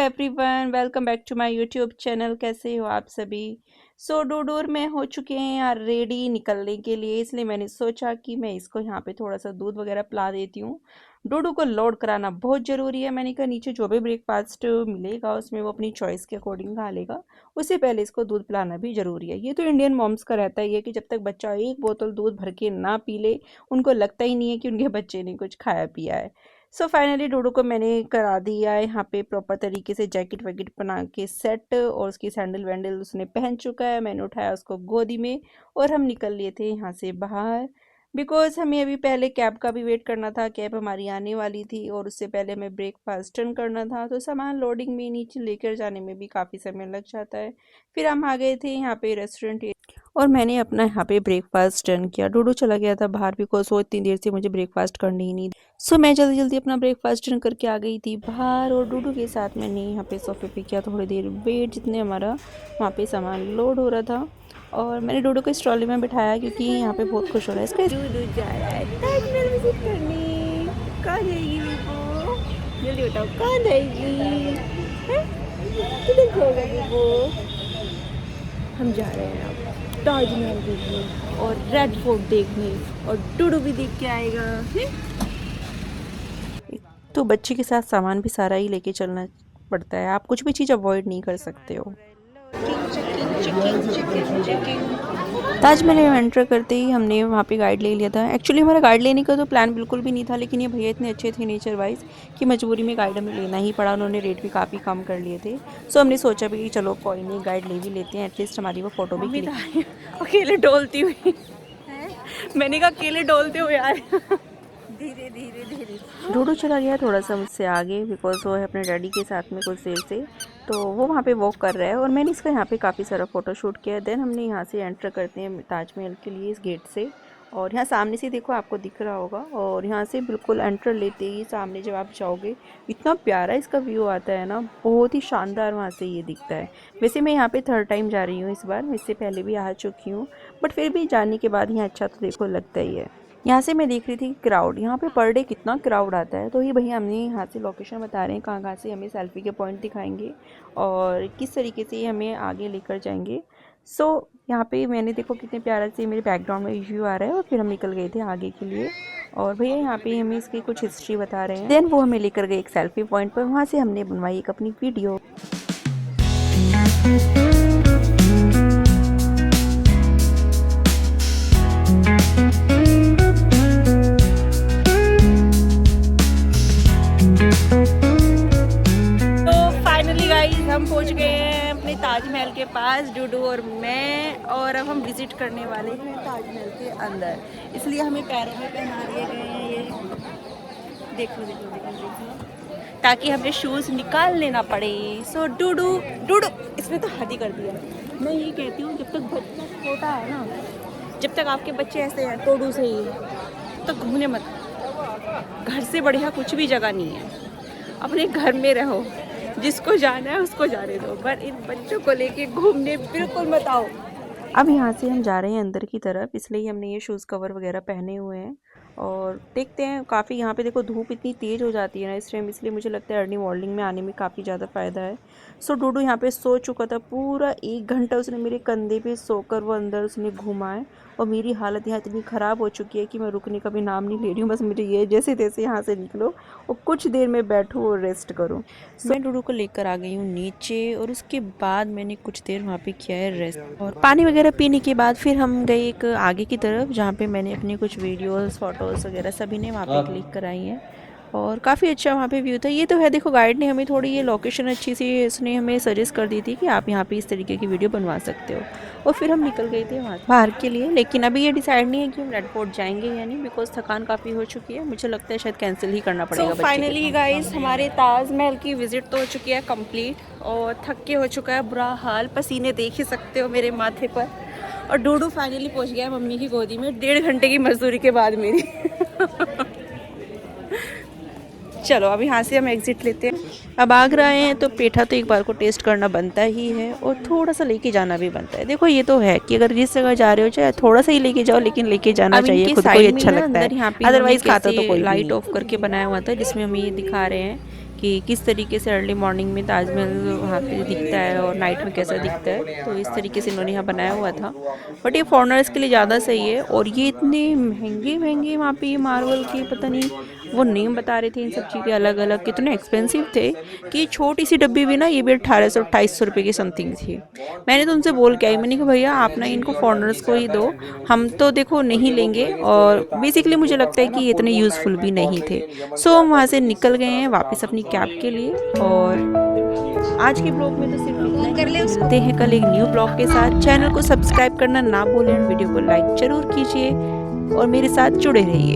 Everyone, welcome back to my YouTube channel. कैसे हो आप सभी? डूडूर में हो चुके हैं यार रेडी निकलने के लिए, इसलिए मैंने सोचा कि मैं इसको यहाँ पे थोड़ा सा दूध वगैरह पिला देती हूँ। डूडू को लोड कराना बहुत ज़रूरी है। मैंने कहा नीचे जो भी ब्रेकफास्ट मिलेगा उसमें वो अपनी चॉइस के अकॉर्डिंग खा लेगा, उससे पहले इसको दूध पिलाना भी ज़रूरी है। ये तो इंडियन मॉम्स का रहता है ये कि जब तक बच्चा एक बोतल दूध भर के ना पी ले उनको लगता ही नहीं है कि उनके बच्चे ने कुछ खाया पिया है। फाइनली डूडू को मैंने करा दिया है यहाँ पे प्रॉपर तरीके से जैकेट वैकेट बना के सेट, और उसकी सैंडल वैंडल उसने पहन चुका है। मैंने उठाया उसको गोदी में और हम निकल लिए थे यहाँ से बाहर, बिकॉज हमें अभी पहले कैब का भी वेट करना था। कैब हमारी आने वाली थी और उससे पहले हमें ब्रेकफास्ट टर्न करना था, तो सामान लोडिंग में नीचे लेकर जाने में भी काफ़ी समय लग जाता है। फिर हम आ गए थे यहाँ पे रेस्टोरेंट और मैंने अपना यहाँ पे ब्रेकफास्ट डन किया। डूडू चला गया था बाहर बिकॉज वो इतनी देर से मुझे ब्रेकफास्ट करने ही नहीं। मैं जल्दी जल्दी अपना ब्रेकफास्ट डन करके आ गई थी बाहर, और डूडू के साथ मैंने यहाँ पे सोफे पे किया थोड़ी देर वेट, जितने हमारा वहाँ पे सामान लोड हो रहा था। और मैंने डूडू को इस ट्रॉली में बिठाया क्योंकि यहाँ पे बहुत खुश हो रहा है। इसका डूडू जा रहा है ताजमहल विजिट करने। कहाँ जाएगी वो? जल्दी बताओ कहाँ जाएगी? किधर खो गई वो? हम जा रहे हैं अब ताजमहल देखने और रेड फोर्ट देखने, और डूडू भी देख के आएगा। तो बच्चे के साथ सामान भी सारा ही लेके चलना पड़ता है, आप कुछ भी चीज़ अवॉइड नहीं कर सकते हो। ताजमहल में एंटर करते ही हमने वहाँ पे गाइड ले लिया था। एक्चुअली हमारा गाइड लेने का तो प्लान बिल्कुल भी नहीं था, लेकिन ये भैया इतने अच्छे थे नेचर वाइज कि मजबूरी में गाइड हमें लेना ही पड़ा। उन्होंने रेट भी काफ़ी कम कर लिए थे। हमने सोचा भी चलो कोई नहीं, गाइड ले भी लेते हैं, एटलीस्ट हमारी वो फ़ोटो भी क्लिक। अकेले डोलती हुई मैंने कहा अकेले डोलते हुए यार धीरे धीरे धीरे। डूडू चला गया थोड़ा सा मुझसे आगे बिकॉज वो है अपने डैडी के साथ में कुछ देर से, तो वो वहाँ पे वॉक कर रहा है और मैंने इसका यहाँ पे काफ़ी सारा फ़ोटो शूट किया। देन हमने यहाँ से एंटर करते हैं ताजमहल के लिए इस गेट से, और यहाँ सामने से देखो आपको दिख रहा होगा, और यहाँ से बिल्कुल एंटर लेते ही सामने जब आप जाओगे इतना प्यारा इसका व्यू आता है ना, बहुत ही शानदार वहाँ से ये दिखता है। वैसे मैं यहाँ पे थर्ड टाइम जा रही हूँ इस बार, इससे पहले भी आ चुकी हूँ, बट फिर भी जाने के बाद यहाँ अच्छा तो देखो लगता ही है। यहाँ से मैं देख रही थी क्राउड, यहाँ पे पर डे कितना क्राउड आता है। तो ये भैया हमने यहाँ से लोकेशन बता रहे हैं कहाँ कहाँ से हमें सेल्फी के पॉइंट दिखाएंगे और किस तरीके से हमें आगे लेकर जाएंगे। यहाँ पे मैंने देखो कितने प्यारा से मेरे बैकग्राउंड में व्यू आ रहा है, और फिर हम निकल गए थे आगे के लिए। और भैया यहाँ पे हमें इसकी कुछ हिस्ट्री बता रहे हैं। देन वो हमें लेकर गए एक सेल्फी पॉइंट पर, वहाँ से हमने बनवाई एक अपनी वीडियो। हम पहुंच गए हैं अपने ताजमहल के पास, डूडू और मैं, और अब हम विजिट करने वाले हैं ताजमहल के अंदर, इसलिए हमें पैरों में पहना दिए गए हैं ये। देखो देखो देखो देखो, ताकि हमें शूज़ निकाल लेना पड़े। डूडू डूडू इसमें तो हद ही कर दिया। मैं ये कहती हूँ जब तक बच्चा छोटा है ना, जब तक आपके बच्चे ऐसे हैं टोडू से ही, तो घूमने मत। घर से बढ़िया कुछ भी जगह नहीं है, अपने घर में रहो, जिसको जाना है उसको जाने दो, पर इन बच्चों को लेके घूमने बिल्कुल मत आओ। अब यहाँ से हम जा रहे हैं अंदर की तरफ, इसलिए हमने ये शूज़ कवर वगैरह पहने हुए हैं, और देखते हैं। काफ़ी यहाँ पे देखो धूप इतनी तेज़ हो जाती है ना इस टाइम, इसलिए मुझे लगता है अर्ली मॉर्निंग में आने में काफ़ी ज़्यादा फ़ायदा है। डूडू यहाँ पे सो चुका था, पूरा 1 घंटा उसने मेरे कंधे पे सोकर वो अंदर उसने घूमा है, और मेरी हालत यहाँ इतनी ख़राब हो चुकी है कि मैं रुकने का भी नाम नहीं ले रही हूँ। बस मुझे ये जैसे तैसे यहाँ से निकलो और कुछ देर में बैठूँ और रेस्ट करूँ। मैं डूडू को लेकर आ गई हूँ नीचे, और उसके बाद मैंने कुछ देर वहाँ पे किया है रेस्ट, और पानी वगैरह पीने के बाद फिर हम गए एक आगे की तरफ, जहाँ पे मैंने अपनी कुछ वीडियोस फ़ोटोज़ वगैरह सभी ने वहाँ पे क्लिक कराई हैं, और काफ़ी अच्छा वहाँ पे व्यू था। ये तो है देखो, गाइड ने हमें थोड़ी ये लोकेशन अच्छी सी उसने हमें सजेस्ट कर दी थी कि आप यहाँ पे इस तरीके की वीडियो बनवा सकते हो, और फिर हम निकल गए थे वहाँ बाहर के लिए। लेकिन अभी ये डिसाइड नहीं है कि हम रेड फोर्ट जाएंगे या नहीं, बिकॉज थकान काफ़ी हो चुकी है, मुझे लगता है शायद कैंसिल ही करना पड़ेगा। फाइनली गाइस हमारे ताजमहल की विजिट तो हो चुकी है कंप्लीट, और थक के हो चुका है बुरा हाल, पसीने देख ही सकते हो मेरे माथे पर। और डूडू फाइनली पहुँच गया है मम्मी की गोदी में 1.5 घंटे की मजदूरी के बाद मेरी चलो अब यहाँ से हम एग्जिट लेते हैं। अब आगरा आए हैं तो पेठा तो एक बार को टेस्ट करना बनता ही है, और थोड़ा सा लेके जाना भी बनता है। देखो ये तो है कि अगर जिस जगह जा रहे हो चाहे थोड़ा सा ही लेके जाओ, लेकिन लेके जाना चाहिए, खुद को ही अच्छा लगता है। अदरवाइज खाता तो कोई लाइट ऑफ करके बनाया हुआ था, जिसमें हम ये दिखा रहे हैं कि किस तरीके से अर्ली मॉर्निंग में ताजमहल वहाँ पे दिखता है और नाइट में कैसा दिखता है। तो इस तरीके से इन्होंने यहाँ बनाया हुआ था, बट ये फॉरेनर्स के लिए ज़्यादा सही है। और ये इतने महंगे महंगे वहाँ पे ये मार्बल के, पता नहीं वो नेम बता रहे थे इन सब चीज़ के अलग अलग, कितने एक्सपेंसिव थे कि छोटी सी डब्बी भी ना ये भी 1800-2800 रुपये की समथिंग थी। मैंने तो उनसे बोल के आई, मैंने कहा भैया आप ना इनको फॉरेनर्स को ही दो, हम तो देखो नहीं लेंगे। और बेसिकली मुझे लगता है कि ये इतने यूज़फुल भी नहीं थे। सो हम वहाँ से निकल गए हैं वापस अपनी कैब के लिए। और आज के ब्लॉग में तो सिर्फ इतना ही। मिलते हैं कल एक न्यू ब्लॉग के साथ। चैनल को सब्सक्राइब करना ना भूलें, वीडियो को लाइक ज़रूर कीजिए और मेरे साथ जुड़े रहिए।